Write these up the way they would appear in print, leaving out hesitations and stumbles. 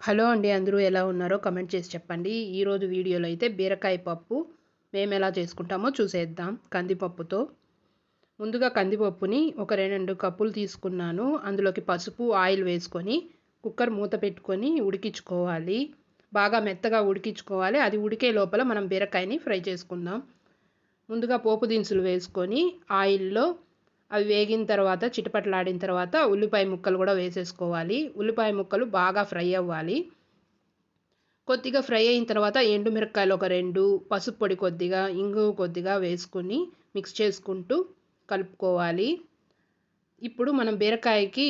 Hello అండి, అందరూ ఎలా ఉన్నారో కమెంట్ చేసి చెప్పండి. ఈరోజు వీడియోలో అయితే బీరకాయ పప్పు మేము ఎలా చేసుకుంటామో చూసేద్దాం. కందిపప్పుతో ముందుగా కందిపప్పుని ఒక 2 కప్పులు తీసుకున్నాను. అందులోకి పసుపు, ఆయిల్ వేసుకొని కుక్కర్ మూత పెట్టుకొని ఉడికించుకోవాలి. బాగా మెత్తగా ఉడికించుకోవాలి. అది ఉడికే లోపల మనం బీరకాయని ఫ్రై చేసుకుందాం. ముందుగా పోపు దినుసులు వేసుకొని ఆయిల్లో అవి వేగిన తర్వాత చిటపటలాడిన తర్వాత ఉల్లిపాయ ముక్కలు కూడా వేసేసుకోవాలి. ఉల్లిపాయ ముక్కలు బాగా ఫ్రై అవ్వాలి. కొద్దిగా ఫ్రై అయిన తర్వాత ఎండుమిరపకాయలు ఒక 2, పసుపు పొడి కొద్దిగా, ఇంగువ కొద్దిగా వేసుకొని మిక్స్ చేసుకుంటూ కలుపుకోవాలి. ఇప్పుడు మనం బీరకాయకి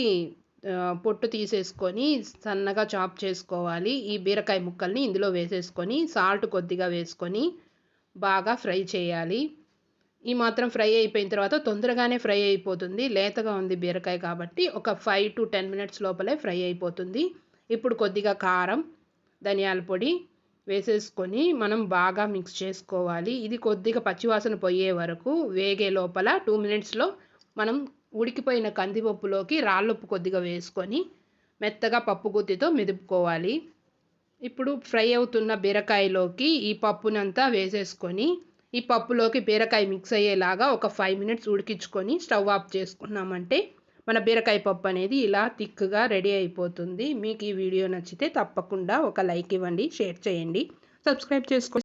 పొట్టు తీసేసుకొని సన్నగా చాప్ చేసుకోవాలి. ఈ బీరకాయ ముక్కల్ని ఇందులో వేసేసుకొని సాల్ట్ కొద్దిగా వేసుకొని బాగా ఫ్రై చేయాలి. ఈ మాత్రం ఫ్రై అయిపోయిన తర్వాత తొందరగానే ఫ్రై అయిపోతుంది. లేతగా ఉంది బీరకాయ కాబట్టి ఒక 5 to 10 మినిట్స్ లోపలే ఫ్రై అయిపోతుంది. ఇప్పుడు కొద్దిగా కారం, ధనియాల పొడి వేసేసుకొని మనం బాగా మిక్స్ చేసుకోవాలి. ఇది కొద్దిగా పచ్చివాసన పోయే వరకు వేగే లోపల 2 మినిట్స్లో మనం ఉడికిపోయిన కందిపప్పులోకి రాళ్ళుప్పు కొద్దిగా వేసుకొని మెత్తగా పప్పు గుత్తితో మెదుపుకోవాలి. ఇప్పుడు ఫ్రై అవుతున్న బీరకాయలోకి ఈ పప్పునంతా వేసేసుకొని ఈ పప్పులోకి బీరకాయ మిక్స్ అయ్యేలాగా ఒక 5 మినిట్స్ ఉడికించుకొని స్టవ్ ఆఫ్ చేసుకున్నామంటే మన బీరకాయ పప్పు అనేది ఇలా థిక్‌గా రెడీ అయిపోతుంది. మీకు ఈ వీడియో నచ్చితే తప్పకుండా ఒక లైక్ ఇవ్వండి, షేర్ చేయండి, సబ్స్క్రైబ్ చేసుకోండి.